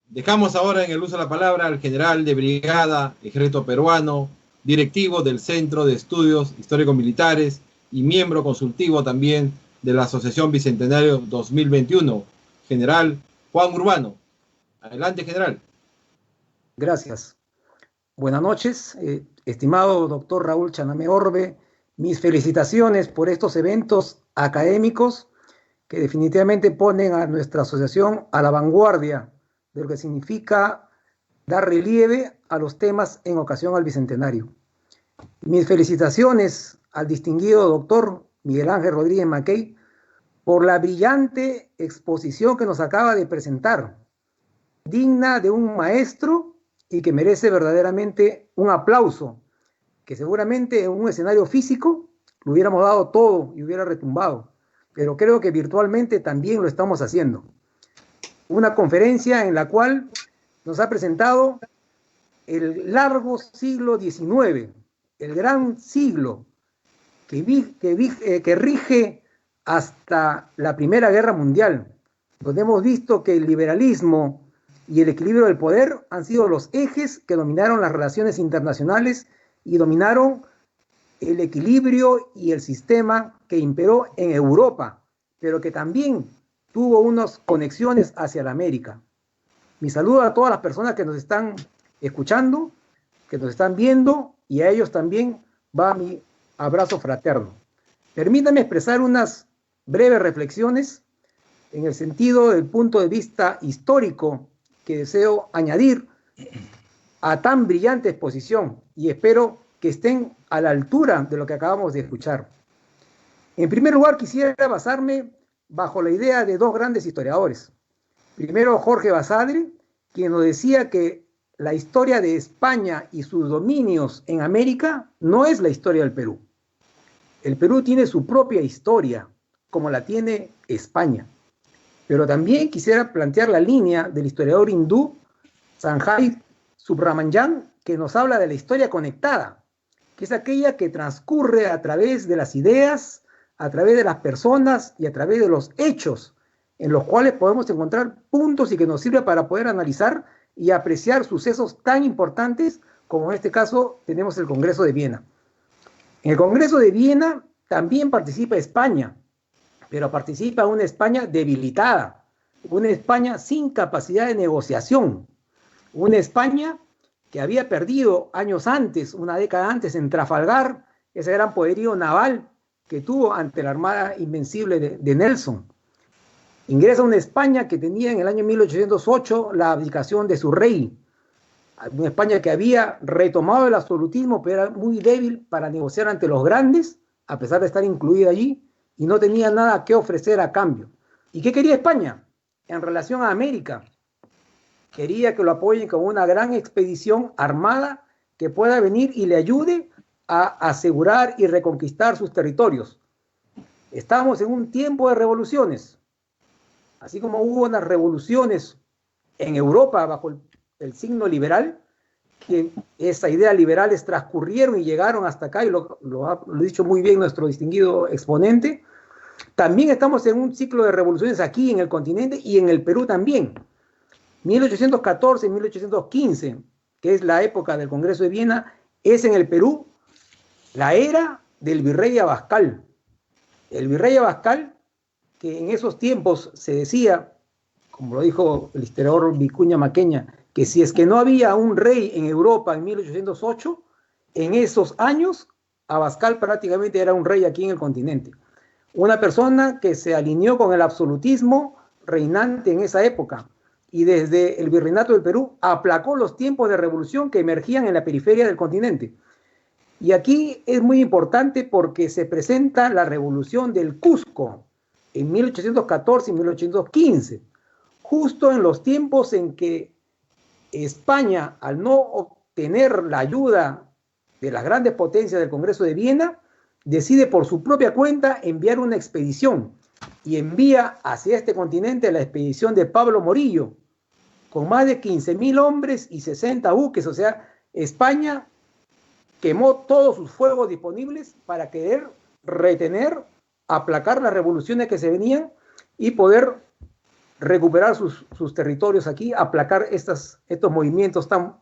Dejamos ahora en el uso de la palabra al general de brigada, ejército peruano, directivo del Centro de Estudios Histórico-Militares y miembro consultivo también de la Asociación Bicentenario 2021, general Juan Urbano. Adelante, general. Gracias. Buenas noches, estimado doctor Raúl Chanamé Orbe. Mis felicitaciones por estos eventos académicos que definitivamente ponen a nuestra asociación a la vanguardia de lo que significa dar relieve a los temas en ocasión al Bicentenario. Mis felicitaciones al distinguido doctor Miguel Ángel Rodríguez Mackey por la brillante exposición que nos acaba de presentar, digna de un maestro y que merece verdaderamente un aplauso, que seguramente en un escenario físico lo hubiéramos dado todo y hubiera retumbado, pero creo que virtualmente también lo estamos haciendo. Una conferencia en la cual nos ha presentado el largo siglo XIX, el gran siglo que rige hasta la Primera Guerra Mundial, donde hemos visto que el liberalismo y el equilibrio del poder han sido los ejes que dominaron las relaciones internacionales y dominaron el equilibrio y el sistema que imperó en Europa, pero que también tuvo unas conexiones hacia la América. Mi saludo a todas las personas que nos están escuchando, que nos están viendo, y a ellos también va mi abrazo fraterno. Permítanme expresar unas breves reflexiones en el sentido del punto de vista histórico que deseo añadir a tan brillante exposición y espero que estén a la altura de lo que acabamos de escuchar. En primer lugar, quisiera basarme bajo la idea de dos grandes historiadores. Primero, Jorge Basadre, quien nos decía que la historia de España y sus dominios en América no es la historia del Perú. El Perú tiene su propia historia, como la tiene España. Pero también quisiera plantear la línea del historiador hindú Sanjay Subrahmanyan, que nos habla de la historia conectada, que es aquella que transcurre a través de las ideas, a través de las personas y a través de los hechos, en los cuales podemos encontrar puntos y que nos sirve para poder analizar y apreciar sucesos tan importantes como en este caso tenemos el Congreso de Viena. En el Congreso de Viena también participa España, pero participa una España debilitada, una España sin capacidad de negociación, una España que había perdido años antes, una década antes, en Trafalgar, ese gran poderío naval que tuvo ante la Armada Invencible de Nelson. Ingresa una España que tenía en el año 1808 la abdicación de su rey, una España que había retomado el absolutismo, pero era muy débil para negociar ante los grandes, a pesar de estar incluida allí, y no tenía nada que ofrecer a cambio. ¿Y qué quería España en relación a América? Quería que lo apoyen con una gran expedición armada que pueda venir y le ayude a asegurar y reconquistar sus territorios. Estamos en un tiempo de revoluciones. Así como hubo unas revoluciones en Europa bajo el signo liberal, que esas ideas liberales transcurrieron y llegaron hasta acá, y lo ha dicho muy bien nuestro distinguido exponente. También estamos en un ciclo de revoluciones aquí en el continente y en el Perú también. 1814, 1815, que es la época del Congreso de Viena, es en el Perú la era del virrey Abascal. El virrey Abascal, que en esos tiempos se decía, como lo dijo el historiador Vicuña Maqueña, que si es que no había un rey en Europa en 1808, en esos años Abascal prácticamente era un rey aquí en el continente. Una persona que se alineó con el absolutismo reinante en esa época y desde el virreinato del Perú aplacó los tiempos de revolución que emergían en la periferia del continente. Y aquí es muy importante porque se presenta la revolución del Cusco en 1814 y 1815, justo en los tiempos en que España, al no obtener la ayuda de las grandes potencias del Congreso de Viena, decide por su propia cuenta enviar una expedición y envía hacia este continente la expedición de Pablo Morillo, con más de 15.000 hombres y 60 buques. O sea, España quemó todos sus fuegos disponibles para querer retener, aplacar las revoluciones que se venían y poder recuperar sus territorios aquí, aplacar estos movimientos tan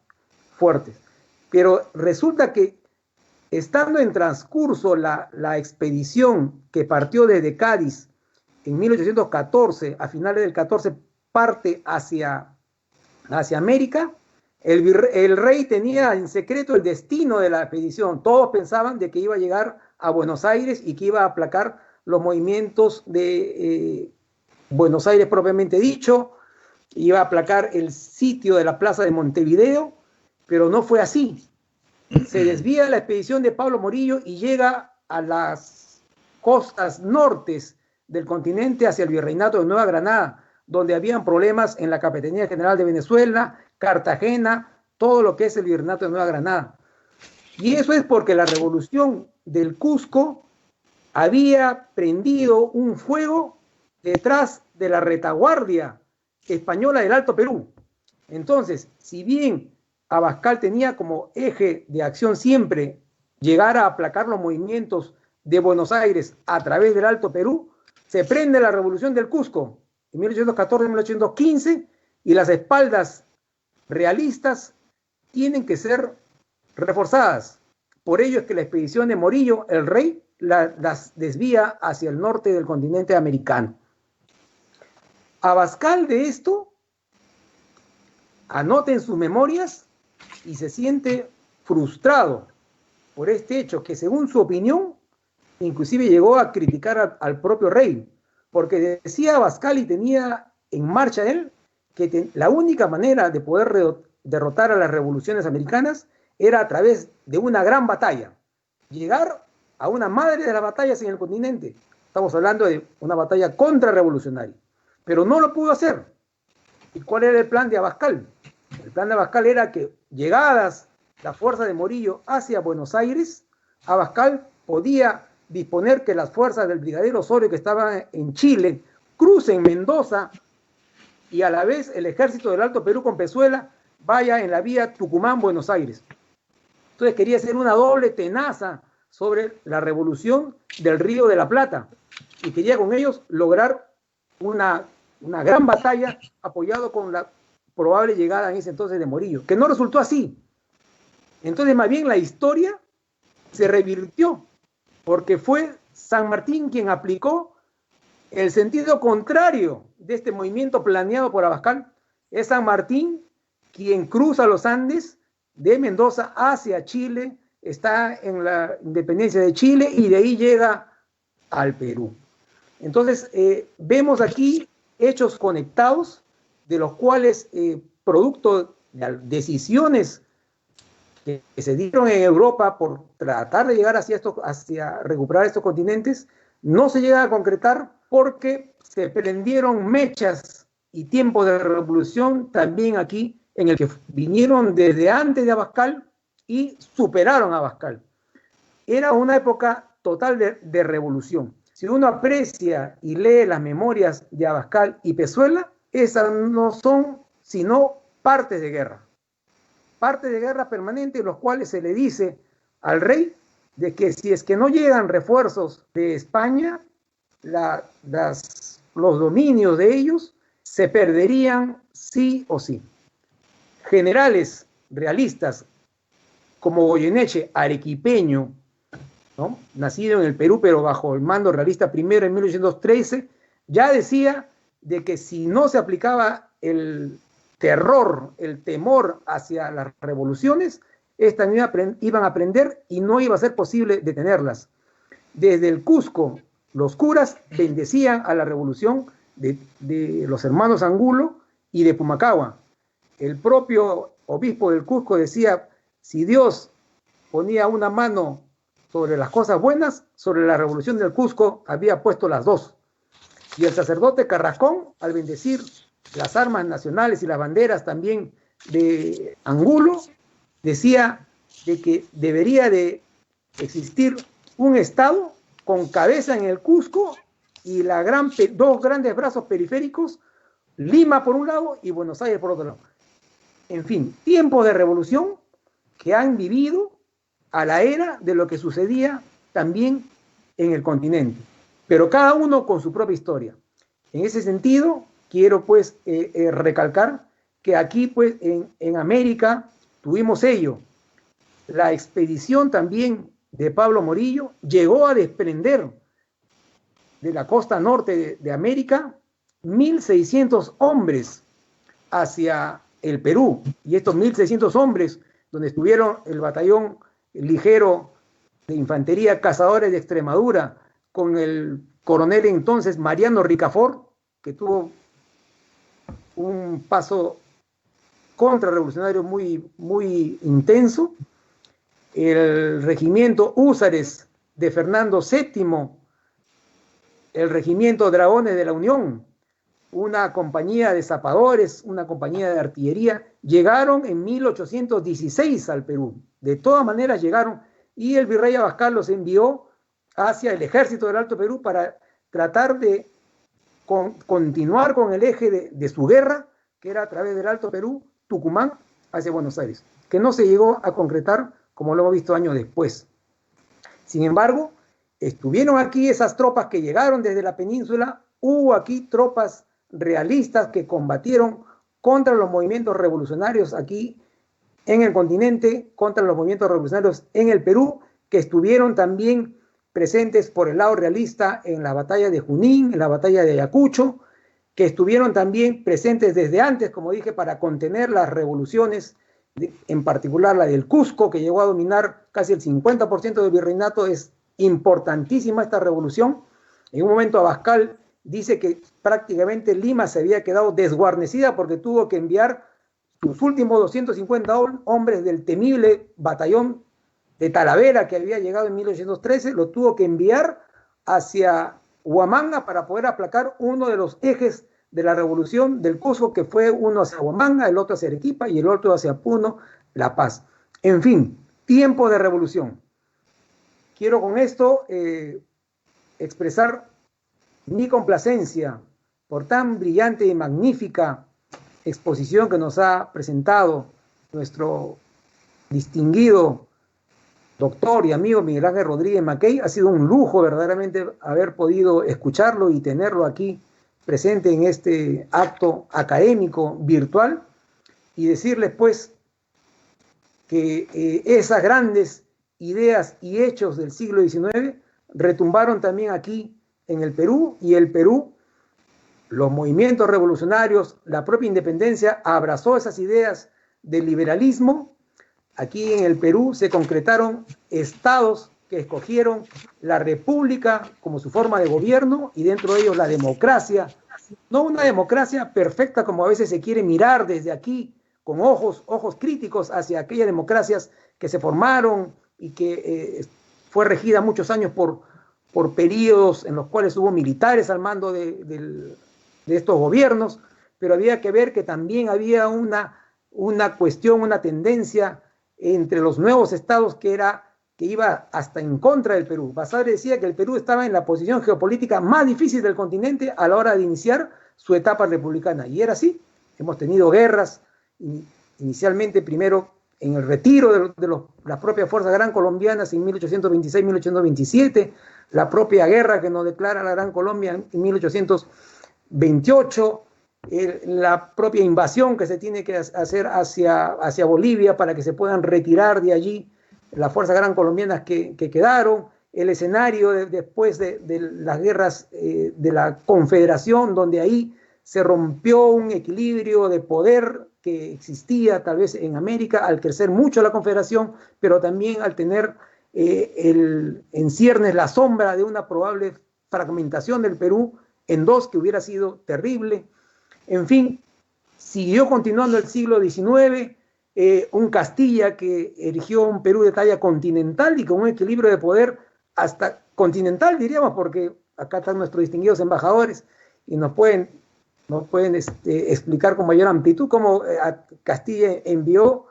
fuertes. Pero resulta que estando en transcurso la expedición que partió desde Cádiz en 1814, a finales del 14 parte hacia América, el rey tenía en secreto el destino de la expedición. Todos pensaban de que iba a llegar a Buenos Aires y que iba a aplacar los movimientos de Buenos Aires propiamente dicho, iba a aplacar el sitio de la plaza de Montevideo, pero no fue así. Se desvía la expedición de Pablo Morillo y llega a las costas nortes del continente hacia el Virreinato de Nueva Granada, donde habían problemas en la Capitanía General de Venezuela, Cartagena, todo lo que es el Virreinato de Nueva Granada. Y eso es porque la revolución del Cusco había prendido un fuego detrás de la retaguardia española del Alto Perú. Entonces, si bien Abascal tenía como eje de acción siempre llegar a aplacar los movimientos de Buenos Aires a través del Alto Perú, se prende la revolución del Cusco en 1814-1815 y las espaldas realistas tienen que ser reforzadas. Por ello es que la expedición de Morillo, el rey, las desvía hacia el norte del continente americano. Abascal de esto anota en sus memorias y se siente frustrado por este hecho que, según su opinión, inclusive llegó a criticar al propio rey, porque decía Abascal y tenía en marcha él que la única manera de poder derrotar a las revoluciones americanas era a través de una gran batalla, llegar a una madre de las batallas en el continente. Estamos hablando de una batalla contrarrevolucionaria, pero no lo pudo hacer. ¿Y cuál era el plan de Abascal? El plan de Abascal era que, llegadas las fuerzas de Morillo hacia Buenos Aires, Abascal podía disponer que las fuerzas del brigadier Osorio, que estaban en Chile, crucen Mendoza y a la vez el ejército del Alto Perú con Pezuela vaya en la vía Tucumán-Buenos Aires. Entonces quería hacer una doble tenaza sobre la revolución del Río de la Plata y quería con ellos lograr una gran batalla apoyado con la probable llegada en ese entonces de Morillo, que no resultó así. Entonces más bien la historia se revirtió, porque fue San Martín quien aplicó el sentido contrario de este movimiento planeado por Abascal. Es San Martín quien cruza los Andes de Mendoza hacia Chile, está en la independencia de Chile y de ahí llega al Perú. Entonces vemos aquí hechos conectados, de los cuales producto de decisiones que se dieron en Europa por tratar de llegar hacia recuperar estos continentes, no se llega a concretar porque se prendieron mechas y tiempos de revolución también aquí, en el que vinieron desde antes de Abascal y superaron a Abascal. Era una época total de revolución. Si uno aprecia y lee las memorias de Abascal y Pezuela, esas no son sino partes de guerra permanente, en los cuales se le dice al rey de que si es que no llegan refuerzos de España, los dominios de ellos se perderían sí o sí. Generales realistas como Goyeneche, arequipeño, ¿no?, nacido en el Perú pero bajo el mando realista primero en 1813, ya decía de que si no se aplicaba el terror, el temor hacia las revoluciones, estas iban a aprender y no iba a ser posible detenerlas. Desde el Cusco, los curas bendecían a la revolución de los hermanos Angulo y de Pumacahua. El propio obispo del Cusco decía, si Dios ponía una mano sobre las cosas buenas, sobre la revolución del Cusco había puesto las dos. Y el sacerdote Carrascón, al bendecir las armas nacionales y las banderas también de Angulo, decía de que debería de existir un Estado con cabeza en el Cusco y dos grandes brazos periféricos, Lima por un lado y Buenos Aires por otro lado. En fin, tiempos de revolución que han vivido a la era de lo que sucedía también en el continente, pero cada uno con su propia historia. En ese sentido, quiero pues recalcar que aquí pues en América tuvimos ello. La expedición también de Pablo Morillo llegó a desprender de la costa norte de América 1.600 hombres hacia el Perú. Y estos 1.600 hombres, donde estuvieron el batallón ligero de infantería Cazadores de Extremadura, con el coronel entonces Mariano Ricafort, que tuvo un paso contrarrevolucionario muy intenso, el regimiento Húsares de Fernando VII, el regimiento Dragones de la Unión, una compañía de zapadores, una compañía de artillería, llegaron en 1816 al Perú. De todas maneras llegaron, y el virrey Abascal los envió hacia el ejército del Alto Perú para tratar de continuar con el eje de su guerra, que era a través del Alto Perú, Tucumán, hacia Buenos Aires, que no se llegó a concretar, como lo hemos visto años después. Sin embargo, estuvieron aquí esas tropas que llegaron desde la península, hubo aquí tropas realistas que combatieron contra los movimientos revolucionarios aquí en el continente, contra los movimientos revolucionarios en el Perú, que estuvieron también presentes por el lado realista en la batalla de Junín, en la batalla de Ayacucho, que estuvieron también presentes desde antes, como dije, para contener las revoluciones, en particular la del Cusco, que llegó a dominar casi el 50% del virreinato. Es importantísima esta revolución. En un momento Abascal dice que prácticamente Lima se había quedado desguarnecida porque tuvo que enviar sus últimos 250 hombres del temible batallón de Talavera, que había llegado en 1813, lo tuvo que enviar hacia Huamanga para poder aplacar uno de los ejes de la revolución del Cusco, que fue uno hacia Huamanga, el otro hacia Arequipa y el otro hacia Puno, La Paz. En fin, tiempo de revolución. Quiero con esto expresar mi complacencia por tan brillante y magnífica exposición que nos ha presentado nuestro distinguido doctor y amigo Miguel Ángel Rodríguez Mackey. Ha sido un lujo verdaderamente haber podido escucharlo y tenerlo aquí presente en este acto académico virtual, y decirles pues que esas grandes ideas y hechos del siglo XIX retumbaron también aquí en el Perú, y el Perú, los movimientos revolucionarios, la propia independencia abrazó esas ideas del liberalismo. Aquí en el Perú se concretaron estados que escogieron la república como su forma de gobierno, y dentro de ellos la democracia, no una democracia perfecta como a veces se quiere mirar desde aquí, con ojos críticos hacia aquellas democracias que se formaron y que fue regida muchos años por periodos en los cuales hubo militares al mando de estos gobiernos, pero había que ver que también había una cuestión, una tendencia entre los nuevos estados que iba hasta en contra del Perú. Basadre decía que el Perú estaba en la posición geopolítica más difícil del continente a la hora de iniciar su etapa republicana, y era así. Hemos tenido guerras, inicialmente primero en el retiro de las propias fuerzas gran colombianas en 1826-1827, la propia guerra que nos declara la Gran Colombia en 1828, la propia invasión que se tiene que hacer hacia Bolivia para que se puedan retirar de allí las fuerzas gran colombianas que quedaron, el escenario después de las guerras de la Confederación, donde ahí se rompió un equilibrio de poder que existía tal vez en América al crecer mucho la Confederación, pero también al tener en ciernes la sombra de una probable fragmentación del Perú en dos, que hubiera sido terrible. En fin, siguió continuando el siglo XIX, un Castilla que erigió un Perú de talla continental y con un equilibrio de poder hasta continental, diríamos, porque acá están nuestros distinguidos embajadores y nos pueden explicar con mayor amplitud cómo Castilla envió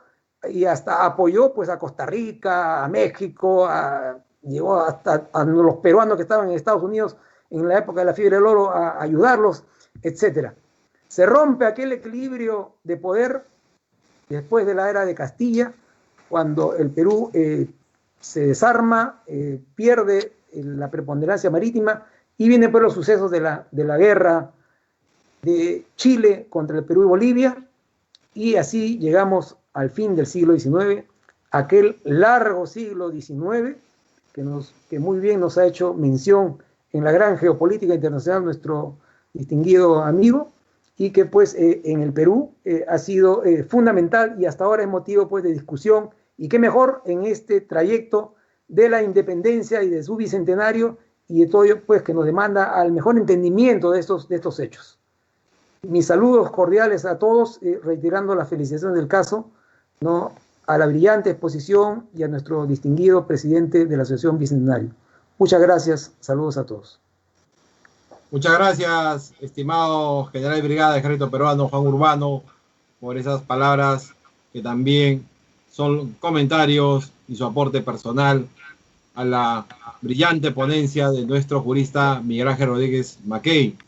y hasta apoyó pues a Costa Rica, a México, llegó hasta a los peruanos que estaban en Estados Unidos en la época de la fiebre del oro a ayudarlos, etc. Se rompe aquel equilibrio de poder después de la era de Castilla, cuando el Perú se desarma, pierde la preponderancia marítima, y vienen pues los sucesos de la guerra de Chile contra el Perú y Bolivia, y así llegamos al fin del siglo XIX, aquel largo siglo XIX que muy bien nos ha hecho mención en la gran geopolítica internacional nuestro distinguido amigo, y que pues en el Perú ha sido fundamental y hasta ahora es motivo pues de discusión, y qué mejor en este trayecto de la independencia y de su bicentenario, y de todo ello pues que nos demanda al mejor entendimiento de estos hechos. Mis saludos cordiales a todos, reiterando las felicitaciones del caso, ¿no?, a la brillante exposición y a nuestro distinguido presidente de la Asociación Bicentenario. Muchas gracias, saludos a todos. Muchas gracias, estimado general de brigada del Ejército Peruano, Juan Urbano, por esas palabras que también son comentarios y su aporte personal a la brillante ponencia de nuestro jurista Miguel Ángel Rodríguez Mackey.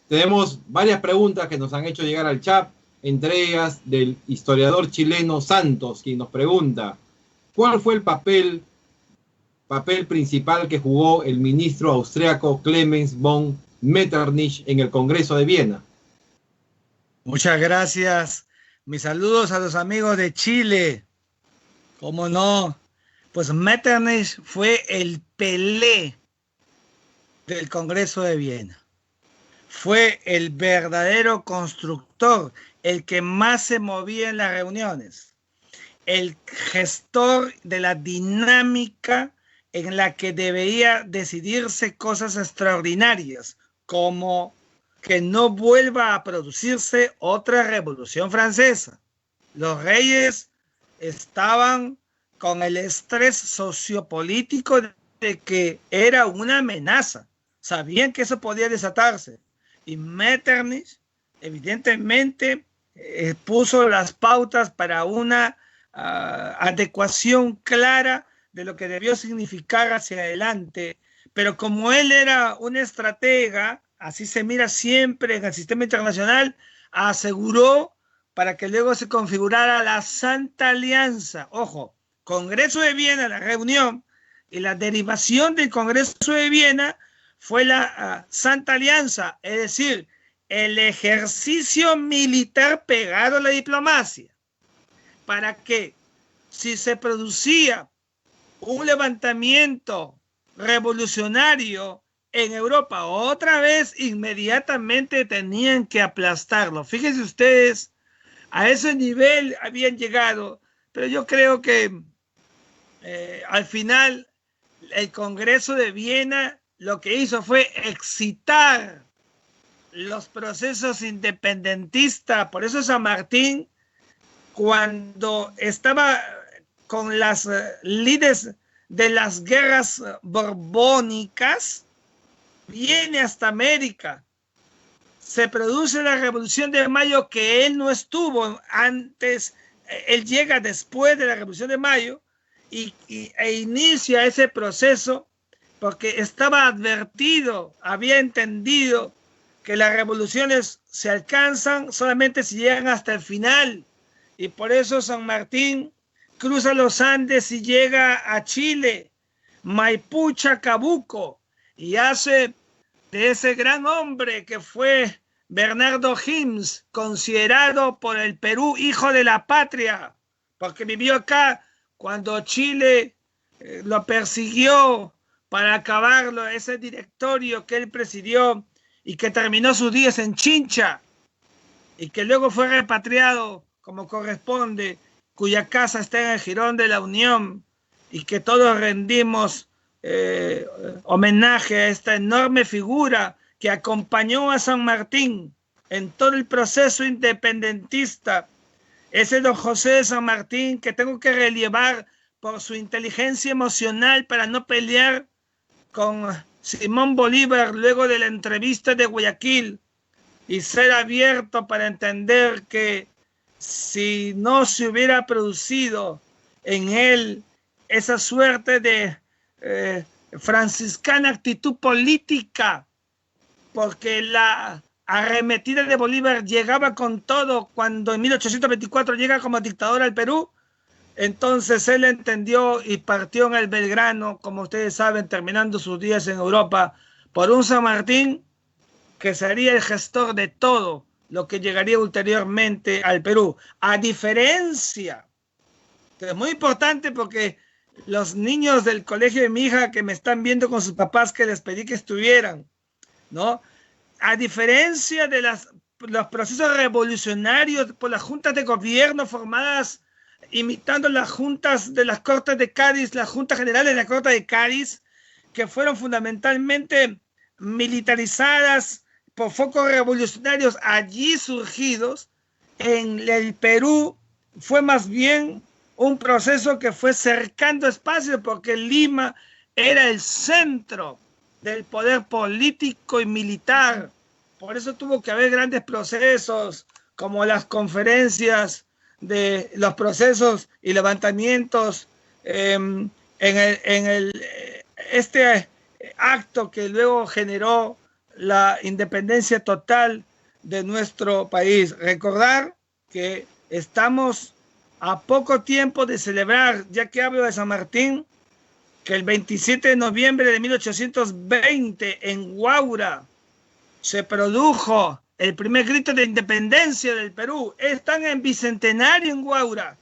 Tenemos varias preguntas que nos han hecho llegar al chat, entre ellas del historiador chileno Santos, quien nos pregunta: ¿cuál fue el papel principal que jugó el ministro austriaco Clemens von Metternich en el Congreso de Viena? Muchas gracias. Mis saludos a los amigos de Chile. ¿Cómo no? Pues Metternich fue el Pelé del Congreso de Viena. Fue el verdadero constructor, el que más se movía en las reuniones, el gestor de la dinámica en la que debía decidirse cosas extraordinarias, como que no vuelva a producirse otra revolución francesa. Los reyes estaban con el estrés sociopolítico de que era una amenaza. Sabían que eso podía desatarse. Y Metternich, evidentemente, puso las pautas para una adecuación clara de lo que debió significar hacia adelante. Pero como él era un estratega, así se mira siempre en el sistema internacional, aseguró para que luego se configurara la Santa Alianza. Ojo, Congreso de Viena, la reunión, y la derivación del Congreso de Viena fue la Santa Alianza, es decir, el ejercicio militar pegado a la diplomacia, para que si se producía un levantamiento revolucionario en Europa otra vez, inmediatamente tenían que aplastarlo. Fíjense ustedes, a ese nivel habían llegado, pero yo creo que al final el Congreso de Viena lo que hizo fue excitar los procesos independentistas. Por eso San Martín, cuando estaba con las líderes de las guerras borbónicas, viene hasta América. Se produce la Revolución de Mayo, que él no estuvo antes, él llega después de la Revolución de Mayo e inicia ese proceso porque estaba advertido, había entendido que las revoluciones se alcanzan solamente si llegan hasta el final, y por eso San Martín cruza los Andes y llega a Chile, Maipú, Chacabuco, y hace de ese gran hombre que fue Bernardo Hims, considerado por el Perú hijo de la patria, porque vivió acá cuando Chile lo persiguió para acabarlo, ese directorio que él presidió y que terminó sus días en Chincha y que luego fue repatriado como corresponde, cuya casa está en el Jirón de la Unión, y que todos rendimos homenaje a esta enorme figura que acompañó a San Martín en todo el proceso independentista. Ese don José de San Martín, que tengo que relevar por su inteligencia emocional para no pelear con Simón Bolívar luego de la entrevista de Guayaquil, y ser abierto para entender que si no se hubiera producido en él esa suerte de franciscana actitud política, porque la arremetida de Bolívar llegaba con todo cuando en 1824 llega como dictador al Perú, entonces él entendió y partió en el Belgrano, como ustedes saben, terminando sus días en Europa, por un San Martín que sería el gestor de todo lo que llegaría ulteriormente al Perú. A diferencia, que es muy importante porque los niños del colegio de mi hija que me están viendo con sus papás, que les pedí que estuvieran, ¿no? A diferencia de los procesos revolucionarios por las juntas de gobierno formadas imitando las juntas de las Cortes de Cádiz, las juntas generales de la Corte de Cádiz, que fueron fundamentalmente militarizadas por focos revolucionarios allí surgidos, en el Perú fue más bien un proceso que fue cercando espacios porque Lima era el centro del poder político y militar. Por eso tuvo que haber grandes procesos como las conferencias de los procesos y levantamientos este acto que luego generó la independencia total de nuestro país. Recordar que estamos a poco tiempo de celebrar, ya que hablo de San Martín, que el 27 de noviembre de 1820 en Huaura se produjo el primer grito de independencia del Perú. Están en bicentenario en Huaura.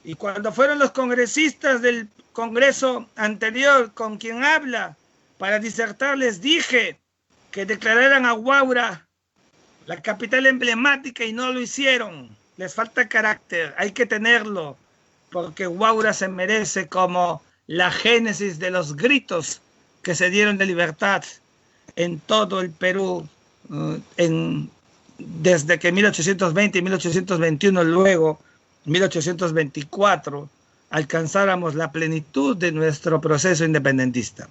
Y cuando fueron los congresistas del congreso anterior con quien habla para disertar, les dije que declararan a Huaura la capital emblemática y no lo hicieron. Les falta carácter, hay que tenerlo, porque Huaura se merece como la génesis de los gritos que se dieron de libertad en todo el Perú, desde que 1820 y 1821, luego 1824, alcanzáramos la plenitud de nuestro proceso independentista.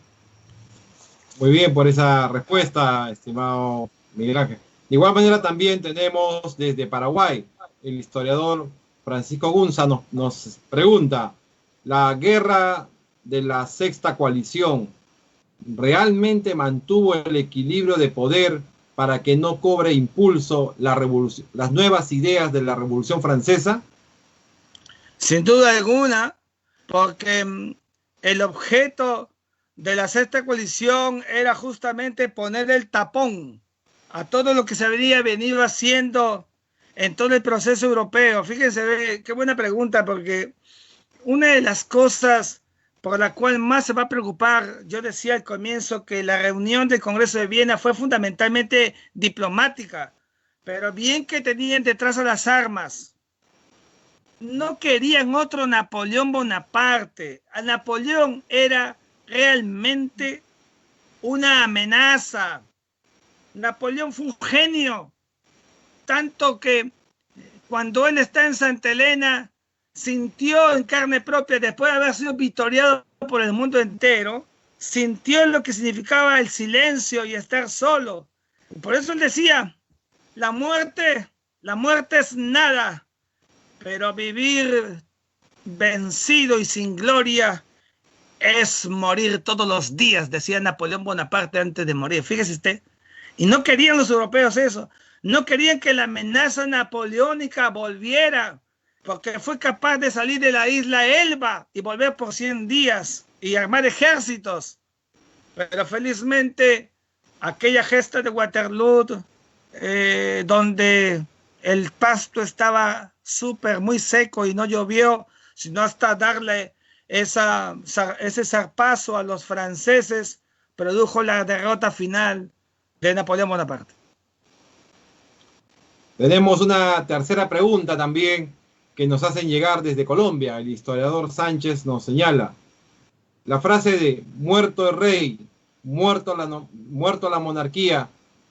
Muy bien por esa respuesta, estimado Miguel Ángel. De igual manera también tenemos desde Paraguay, el historiador Francisco Gunza nos pregunta, ¿la guerra de la Sexta Coalición realmente mantuvo el equilibrio de poder para que no cobre impulso las nuevas ideas de la Revolución Francesa? Sin duda alguna, porque el objeto de la Sexta Coalición era justamente poner el tapón a todo lo que se habría venido haciendo en todo el proceso europeo. Fíjense, qué buena pregunta, porque una de las cosas por la cual más se va a preocupar, yo decía al comienzo que la reunión del Congreso de Viena fue fundamentalmente diplomática, pero bien que tenían detrás a las armas. No querían otro Napoleón Bonaparte. A Napoleón era realmente una amenaza. Napoleón fue un genio, tanto que cuando él está en Santa Elena sintió en carne propia, después de haber sido victoriado por el mundo entero, sintió lo que significaba el silencio y estar solo. Y por eso él decía, la muerte es nada, pero vivir vencido y sin gloria es morir todos los días, decía Napoleón Bonaparte antes de morir. Fíjese usted. Y no querían los europeos eso. No querían que la amenaza napoleónica volviera, porque fue capaz de salir de la isla Elba y volver por 100 días y armar ejércitos. Pero felizmente aquella gesta de Waterloo, donde el pasto estaba muy seco y no llovió, sino hasta darle ese zarpazo a los franceses, produjo la derrota final de Napoleón Bonaparte. Tenemos una tercera pregunta también que nos hacen llegar desde Colombia. El historiador Sánchez nos señala, la frase de muerto el rey, muerto la monarquía,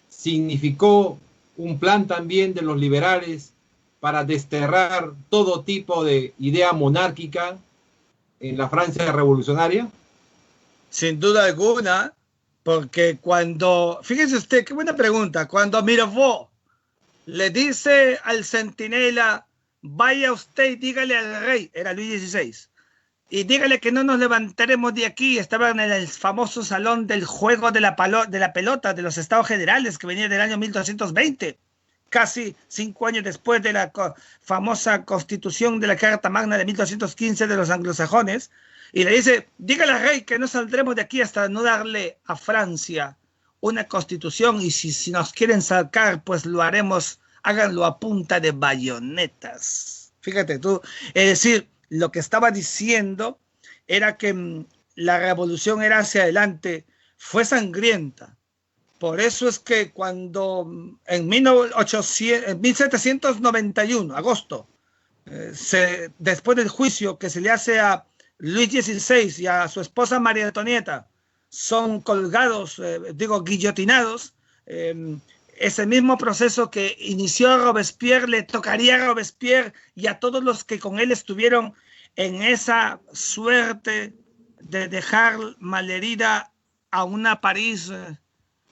significó un plan también de los liberales para desterrar todo tipo de idea monárquica en la Francia revolucionaria. Sin duda alguna, porque fíjese usted, qué buena pregunta, cuando Mirabeau le dice al centinela, vaya usted y dígale al rey, era Luis XVI, y dígale que no nos levantaremos de aquí. Estaban en el famoso salón del juego de la pelota de los Estados Generales, que venía del año 1220, casi 5 años después de la famosa constitución de la Carta Magna de 1215 de los anglosajones, y le dice, dígale al rey que no saldremos de aquí hasta no darle a Francia una constitución y si nos quieren sacar, pues lo haremos, háganlo a punta de bayonetas. Fíjate tú, es decir, lo que estaba diciendo era que la revolución era hacia adelante, fue sangrienta. Por eso es que cuando en 1791, agosto, después del juicio que se le hace a Luis XVI y a su esposa María Antonieta, son colgados, guillotinados, ese mismo proceso que inició Robespierre le tocaría a Robespierre y a todos los que con él estuvieron en esa suerte de dejar malherida a una París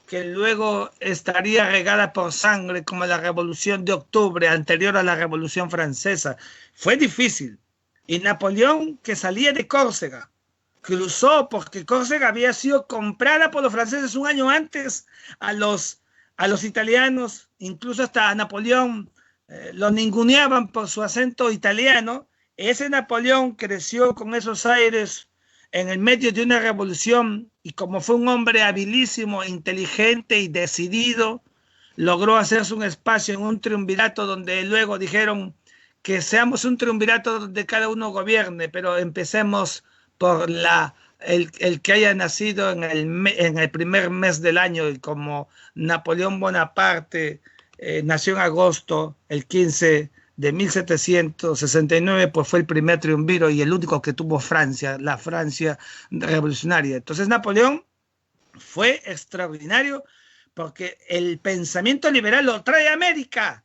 que luego estaría regada por sangre, como la Revolución de Octubre, anterior a la Revolución Francesa. Fue difícil. Y Napoleón, que salía de Córcega, cruzó, porque Córcega había sido comprada por los franceses un año antes a los italianos, incluso hasta a Napoleón lo ninguneaban por su acento italiano. Ese Napoleón creció con esos aires en el medio de una revolución y como fue un hombre habilísimo, inteligente y decidido, logró hacerse un espacio en un triunvirato donde luego dijeron que seamos un triunvirato donde cada uno gobierne, pero empecemos por el que haya nacido en el primer mes del año, y como Napoleón Bonaparte nació en agosto, el 15 de 1769, pues fue el primer triunviro y el único que tuvo Francia, la Francia revolucionaria. Entonces Napoleón fue extraordinario porque el pensamiento liberal lo trae a América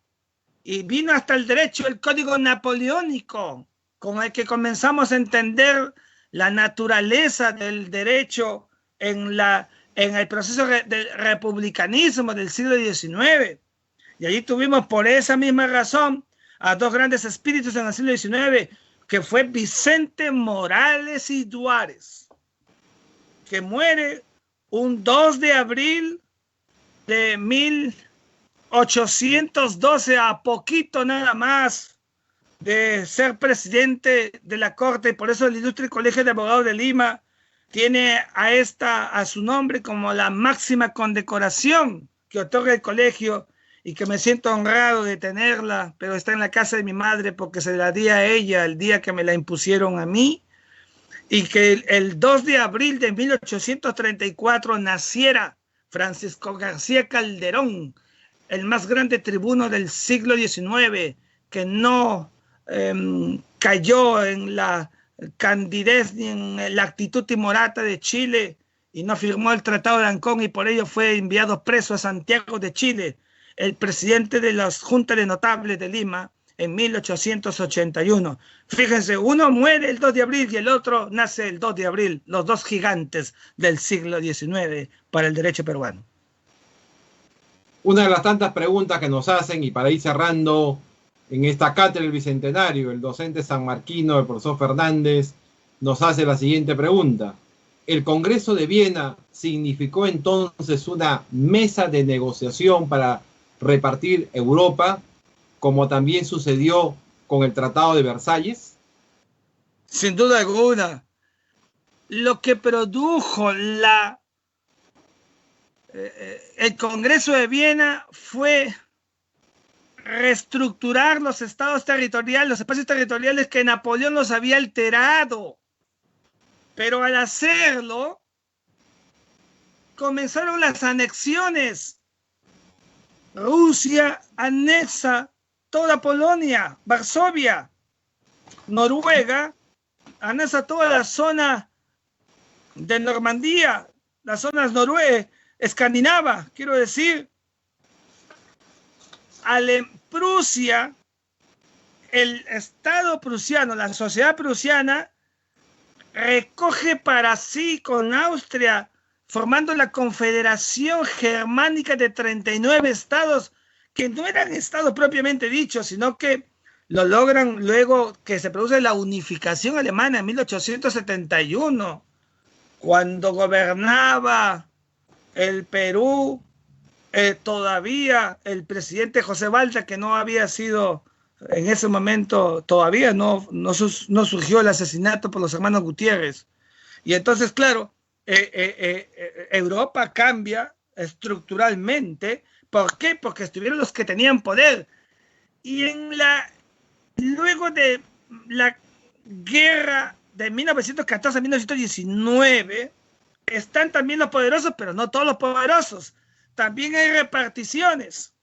y vino hasta el derecho, el código napoleónico, con el que comenzamos a entender la naturaleza del derecho en el proceso del republicanismo del siglo XIX. Y allí tuvimos por esa misma razón a dos grandes espíritus en el siglo XIX, que fue Vicente Morales y Duárez, que muere un 2 de abril de 1812, a poquito nada más de ser presidente de la Corte. Por eso el Ilustre Colegio de Abogados de Lima tiene a su nombre como la máxima condecoración que otorga el colegio, y que me siento honrado de tenerla, pero está en la casa de mi madre porque se la di a ella el día que me la impusieron a mí, y que el 2 de abril de 1834 naciera Francisco García Calderón, el más grande tribuno del siglo XIX, que no cayó en la candidez ni en la actitud timorata de Chile y no firmó el Tratado de Ancón, y por ello fue enviado preso a Santiago de Chile, el presidente de la Junta de Notables de Lima en 1881. Fíjense, uno muere el 2 de abril y el otro nace el 2 de abril, los dos gigantes del siglo XIX para el derecho peruano. Una de las tantas preguntas que nos hacen, y para ir cerrando en esta cátedra del Bicentenario, el docente sanmarquino, el profesor Fernández, nos hace la siguiente pregunta. ¿El Congreso de Viena significó entonces una mesa de negociación para repartir Europa, como también sucedió con el Tratado de Versalles? Sin duda alguna. Lo que produjo el Congreso de Viena fue reestructurar los estados territoriales, los espacios territoriales que Napoleón los había alterado. Pero al hacerlo, comenzaron las anexiones. Rusia anexa toda Polonia, Varsovia. Noruega anexa toda la zona de Normandía, las zonas escandinavas, quiero decir. Prusia, el Estado prusiano, la sociedad prusiana, recoge para sí con Austria, formando la Confederación Germánica de 39 estados, que no eran estados propiamente dichos, sino que lo logran luego que se produce la unificación alemana en 1871, cuando gobernaba el Perú todavía el presidente José Balta, que no había sido en ese momento, todavía no surgió el asesinato por los hermanos Gutiérrez. Y entonces, claro, Europa cambia, estructuralmente. ¿Por qué? Porque estuvieron los que tenían poder. Y luego de la guerra de 1914 a 1919, están también los poderosos, pero no todos los poderosos. También hay reparticiones,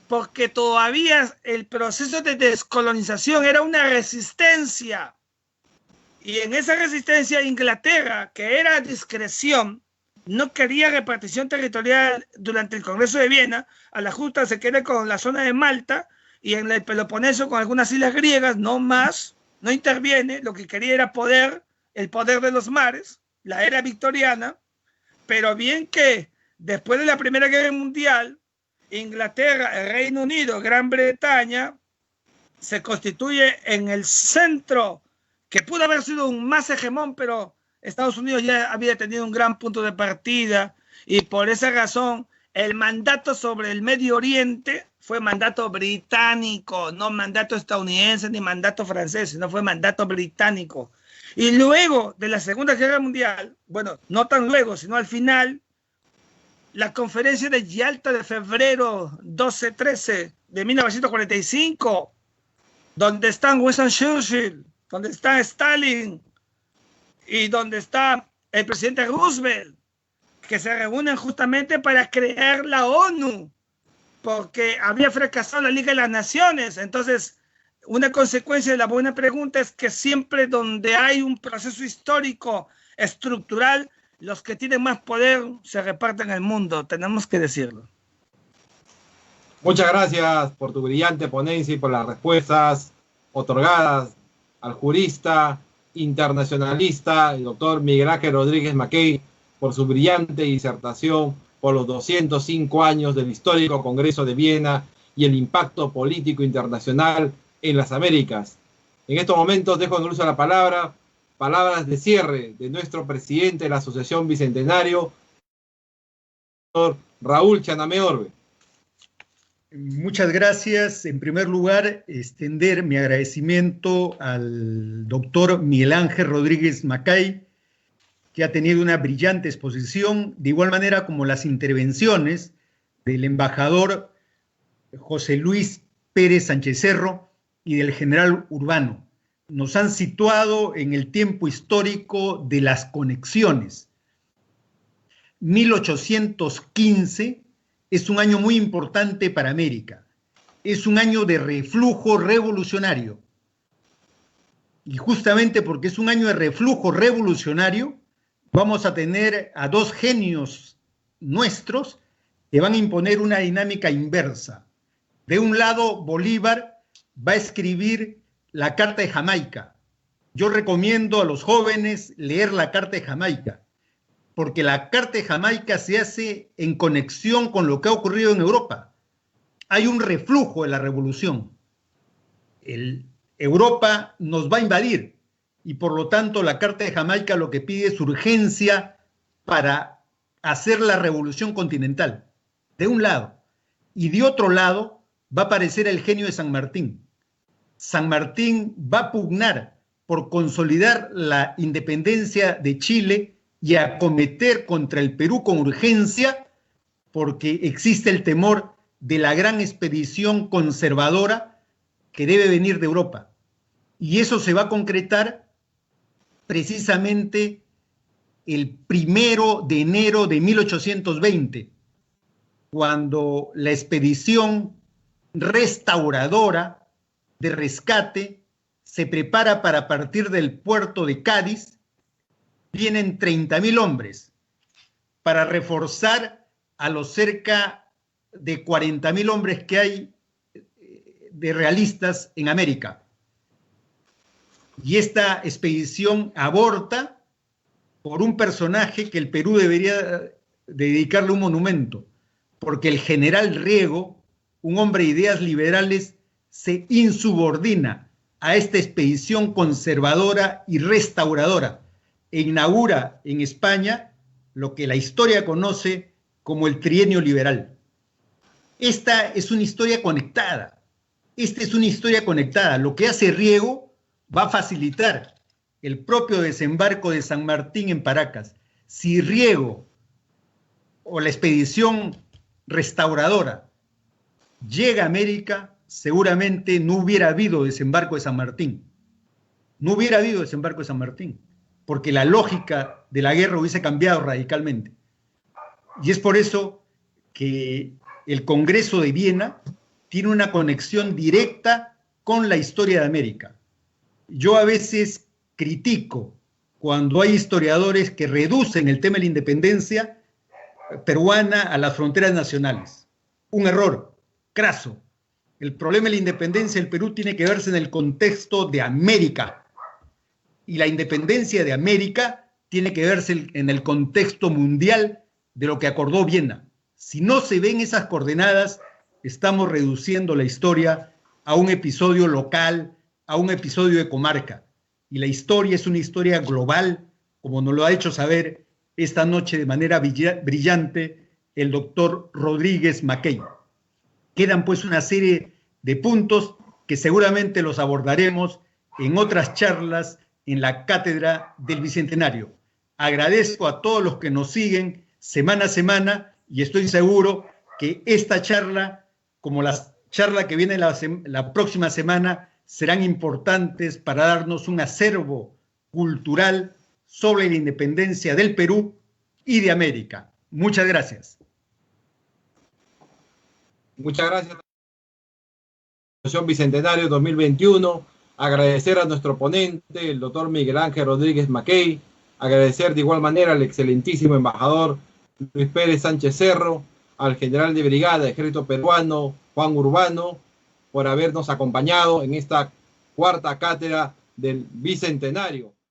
porque todavía el proceso de descolonización era una resistencia. Y en esa resistencia Inglaterra, que era a discreción, no quería repartición territorial durante el Congreso de Viena. A la justa se queda con la zona de Malta y en el Peloponeso con algunas islas griegas, no más, no interviene. Lo que quería era poder, el poder de los mares, la era victoriana. Pero bien que después de la Primera Guerra Mundial, Inglaterra, el Reino Unido, Gran Bretaña, se constituye en el centro, que pudo haber sido un más hegemón, pero Estados Unidos ya había tenido un gran punto de partida y por esa razón el mandato sobre el Medio Oriente fue mandato británico, no mandato estadounidense ni mandato francés, sino fue mandato británico. Y luego de la Segunda Guerra Mundial, bueno, no tan luego, sino al final, la conferencia de Yalta de febrero 12-13 de 1945, donde están Winston Churchill, donde está Stalin y donde está el presidente Roosevelt, que se reúnen justamente para crear la ONU, porque había fracasado la Liga de las Naciones. Entonces, una consecuencia de la buena pregunta es que siempre donde hay un proceso histórico estructural, los que tienen más poder se reparten el mundo, tenemos que decirlo. Muchas gracias por tu brillante ponencia y por las respuestas otorgadas al jurista internacionalista, el doctor Miguel Ángel Rodríguez Mackay, por su brillante disertación por los 205 años del histórico Congreso de Viena y el impacto político internacional en las Américas. En estos momentos dejo en uso la palabras de cierre de nuestro presidente de la Asociación Bicentenario, doctor Raúl Chanamé Orbe. Muchas gracias. En primer lugar, extender mi agradecimiento al doctor Miguel Ángel Rodríguez Mackay, que ha tenido una brillante exposición, de igual manera como las intervenciones del embajador José Luis Pérez Sánchez Cerro y del general Urbano. Nos han situado en el tiempo histórico de las conexiones. 1815 es un año muy importante para América. Es un año de reflujo revolucionario. Y justamente porque es un año de reflujo revolucionario, vamos a tener a dos genios nuestros que van a imponer una dinámica inversa. De un lado, Bolívar va a escribir la Carta de Jamaica. Yo recomiendo a los jóvenes leer la Carta de Jamaica, porque la Carta de Jamaica se hace en conexión con lo que ha ocurrido en Europa. Hay un reflujo de la revolución. Europa nos va a invadir y por lo tanto la Carta de Jamaica lo que pide es urgencia para hacer la revolución continental, de un lado. Y de otro lado va a aparecer el genio de San Martín. San Martín va a pugnar por consolidar la independencia de Chile y acometer contra el Perú con urgencia, porque existe el temor de la gran expedición conservadora que debe venir de Europa. Y eso se va a concretar precisamente el 1 de enero de 1820, cuando la expedición restauradora de rescate se prepara para partir del puerto de Cádiz. Vienen 30.000 hombres para reforzar a los cerca de 40.000 hombres que hay de realistas en América. Y esta expedición aborta por un personaje que el Perú debería dedicarle un monumento, porque el general Riego, un hombre de ideas liberales, se insubordina a esta expedición conservadora y restauradora e inaugura en España lo que la historia conoce como el trienio liberal. Esta es una historia conectada. Lo que hace Riego va a facilitar el propio desembarco de San Martín en Paracas. Si Riego o la expedición restauradora llega a América, seguramente no hubiera habido desembarco de San Martín. No hubiera habido desembarco de San Martín, porque la lógica de la guerra hubiese cambiado radicalmente. Y es por eso que el Congreso de Viena tiene una conexión directa con la historia de América. Yo a veces critico cuando hay historiadores que reducen el tema de la independencia peruana a las fronteras nacionales. Un error craso. El problema de la independencia del Perú tiene que verse en el contexto de América. Y la independencia de América tiene que verse en el contexto mundial de lo que acordó Viena. Si no se ven esas coordenadas, estamos reduciendo la historia a un episodio local, a un episodio de comarca. Y la historia es una historia global, como nos lo ha hecho saber esta noche de manera brillante el doctor Rodríguez Mackay. Quedan pues una serie de puntos que seguramente los abordaremos en otras charlas en la Cátedra del Bicentenario. Agradezco a todos los que nos siguen semana a semana y estoy seguro que esta charla, como la charla que viene la próxima semana, serán importantes para darnos un acervo cultural sobre la independencia del Perú y de América. Muchas gracias. Muchas gracias. Bicentenario 2021. Agradecer a nuestro ponente, el doctor Miguel Ángel Rodríguez Mackay. Agradecer de igual manera al excelentísimo embajador Luis Pérez Sánchez Cerro, al general de brigada, ejército peruano, Juan Urbano, por habernos acompañado en esta cuarta cátedra del Bicentenario.